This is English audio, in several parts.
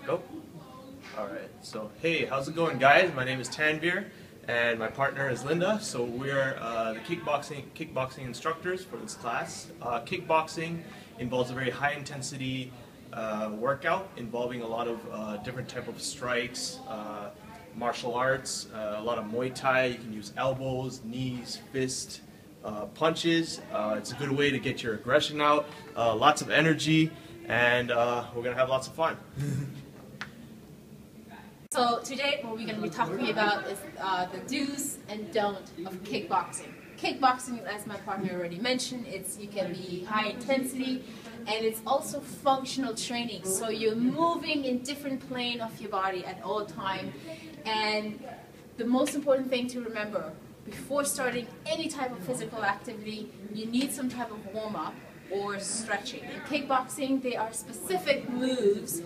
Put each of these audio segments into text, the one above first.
Go. Alright, so hey, how's it going, guys? My name is Tanveeeee and my partner is Linda. So we're the kickboxing instructors for this class. Kickboxing involves a very high intensity workout involving a lot of different type of strikes, martial arts, a lot of Muay Thai. You can use elbows, knees, fists, punches. It's a good way to get your aggression out, lots of energy, and we're going to have lots of fun. So today what we're going to be talking about is the do's and don'ts of kickboxing. Kickboxing, as my partner already mentioned, you can be high intensity, and it's also functional training. So you're moving in different plane of your body at all time. And the most important thing to remember, before starting any type of physical activity, you need some type of warm-up or stretching. In kickboxing, there are specific moves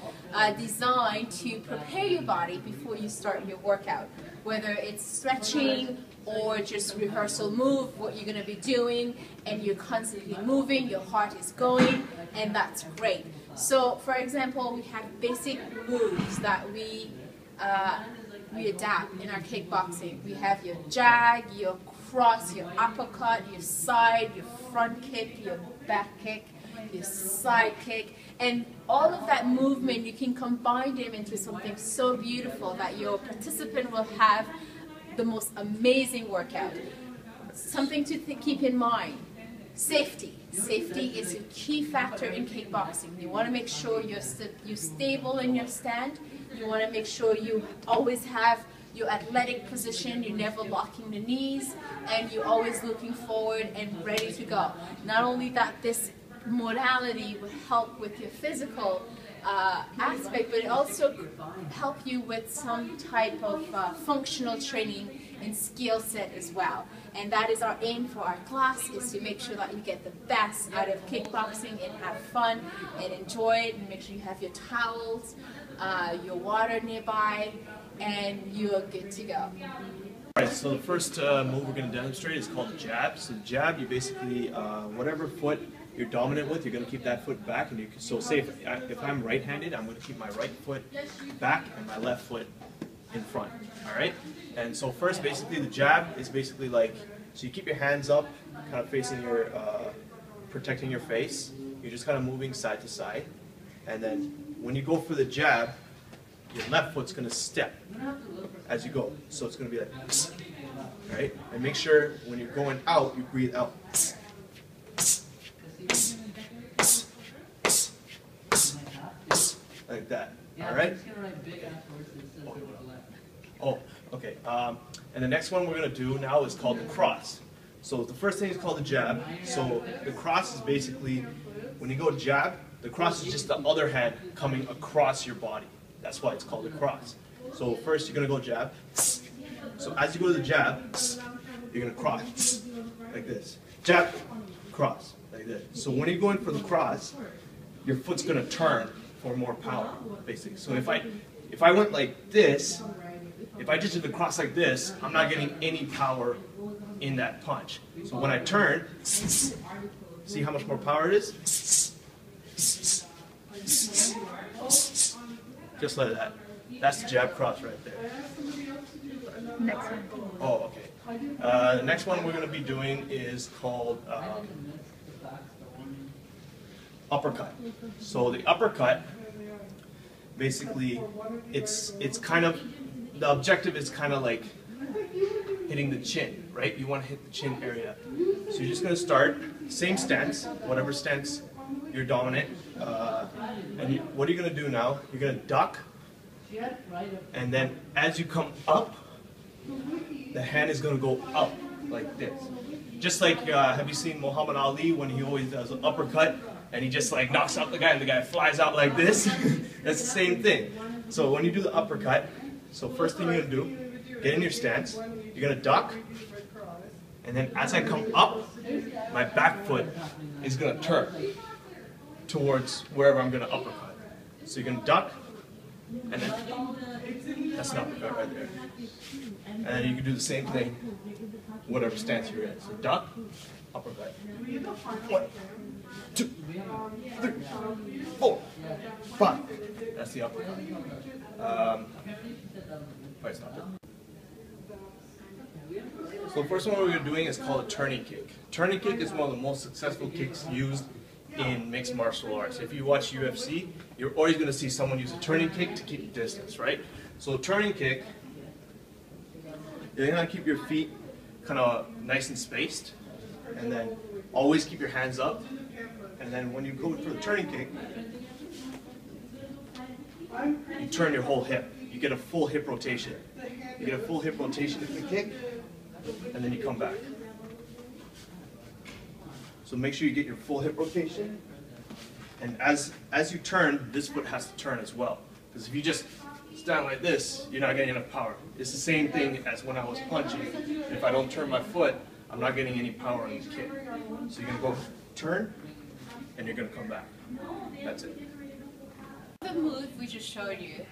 designed to prepare your body before you start your workout. Whether it's stretching or just rehearsal move, what you're going to be doing, and you're constantly moving, your heart is going, and that's great. So, for example, we have basic moves that we adapt in our kickboxing. We have your jag, your cross, your uppercut, your side, your front kick, your back kick, your side kick, and all of that movement, you can combine them into something so beautiful that your participant will have the most amazing workout. Something to keep in mind, safety. Safety is a key factor in kickboxing. You want to make sure you're stable in your stand. You want to make sure you always have your athletic position, you're never locking the knees, and you're always looking forward and ready to go. Not only that, this modality will help with your physical aspect, but it also help you with some type of functional training and skill set as well. And that is our aim for our class, is to make sure that you get the best out of kickboxing and have fun and enjoy it, and make sure you have your towels, your water nearby, and you're good to go. Alright, so the first move we're going to demonstrate is called the jab. So the jab, you basically, whatever foot you're dominant with, you're going to keep that foot back. And so say if I'm right-handed, I'm going to keep my right foot back and my left foot in front. Alright? And so first, basically, the jab is basically like, so you keep your hands up, kind of facing your, protecting your face. You're just kind of moving side to side. And then when you go for the jab, your left foot's going to step as you go. So it's going to be like, right? And make sure when you're going out, you breathe out. Like that. All right? Oh, okay. And the next one we're going to do now is called the cross. So the first thing is called the jab. So the cross is basically, when you go jab, the cross is just the other hand coming across your body. That's why it's called a cross. So first you're going to go jab. So as you go to the jab, you're going to cross like this. Jab, cross, like this. So when you're going for the cross, your foot's going to turn for more power, basically. So if I went like this, if I just did the cross like this, I'm not getting any power in that punch. So when I turn, see how much more power it is? Just like that. That's the jab cross right there. Next one. Oh, okay. The next one we're going to be doing is called uppercut. So the uppercut, basically, it's kind of, the objective is kind of like hitting the chin, right? You want to hit the chin area. So you're just going to start, same stance, whatever stance you're dominant. And what are you going to do now? You're going to duck, and then as you come up, the hand is going to go up like this. Just like, have you seen Muhammad Ali when he always does an uppercut and he just like knocks out the guy and the guy flies out like this? That's the same thing. So when you do the uppercut, so first thing you're going to do, get in your stance, you're going to duck, and then as I come up, my back foot is going to turn towards wherever I'm going to uppercut. So you're going to duck, and then that's an uppercut right there. And then you can do the same thing, whatever stance you're in. So duck, uppercut. 1, 2, 3, 4, 5. That's the uppercut. Wait, stop it. So the first one we're doing is called a turning kick. Turning kick is one of the most successful kicks used in mixed martial arts. If you watch UFC, you're always going to see someone use a turning kick to keep distance, right? So a turning kick, you're going to keep your feet kind of nice and spaced, and then always keep your hands up, and then when you go for the turning kick, you turn your whole hip. You get a full hip rotation. You get a full hip rotation in the kick, and then you come back. So make sure you get your full hip rotation, and as you turn, this foot has to turn as well. Because if you just stand like this, you're not getting enough power. It's the same thing as when I was punching. If I don't turn my foot, I'm not getting any power on the kick. So you're going to go turn, and you're going to come back. That's it. The move we just showed you,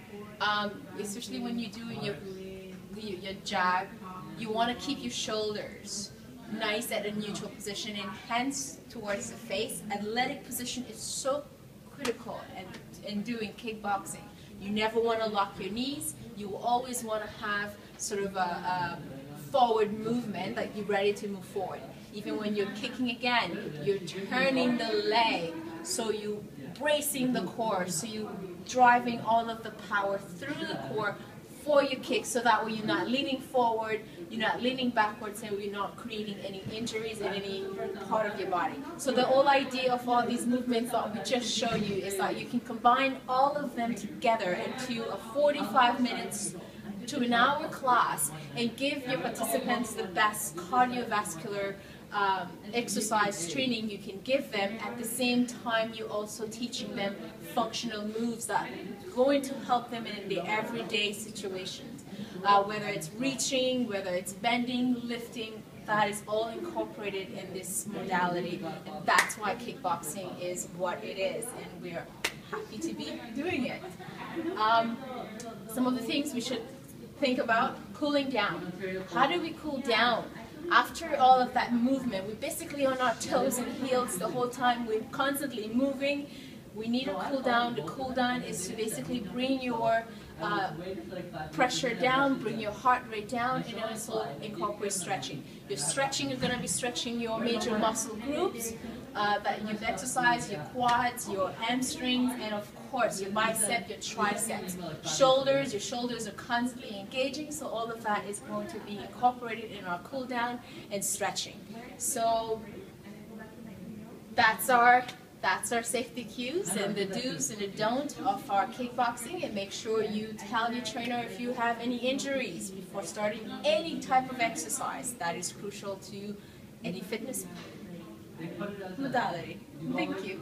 especially when you're doing your jab, you want to keep your shoulders nice at a neutral position and hands towards the face. Athletic position is so critical in doing kickboxing. You never want to lock your knees. You always want to have sort of a forward movement, like you're ready to move forward. Even when you're kicking again, you're turning the leg, so you're bracing the core, so you're driving all of the power through the core for your kick, so that way you're not leaning forward, you're not leaning backwards, and you're not creating any injuries in any part of your body. So the whole idea of all these movements that we just showed you is that you can combine all of them together into a 45 minutes to an hour class and give your participants the best cardiovascular exercise training you can give them. At the same time, you're also teaching them functional moves that are going to help them in their everyday situations. Whether it's reaching, whether it's bending, lifting, that is all incorporated in this modality. And that's why kickboxing is what it is, and we're happy to be doing it. Some of the things we should think about: cooling down. How do we cool down? After all of that movement, we're basically on our toes and heels the whole time. We're constantly moving. We need a cool down. The cool down is to basically bring your pressure down, bring your heart rate down, and also incorporate stretching. Your stretching is going to be stretching your major muscle groups that you've exercised, your quads, your hamstrings, and of course your bicep, your triceps. Shoulders, your shoulders are constantly engaging, so all of that is going to be incorporated in our cool down and stretching. So that's our safety cues and the do's and the don'ts of our kickboxing, and make sure you tell your trainer if you have any injuries before starting any type of exercise. That is crucial to any fitness modality. Thank you.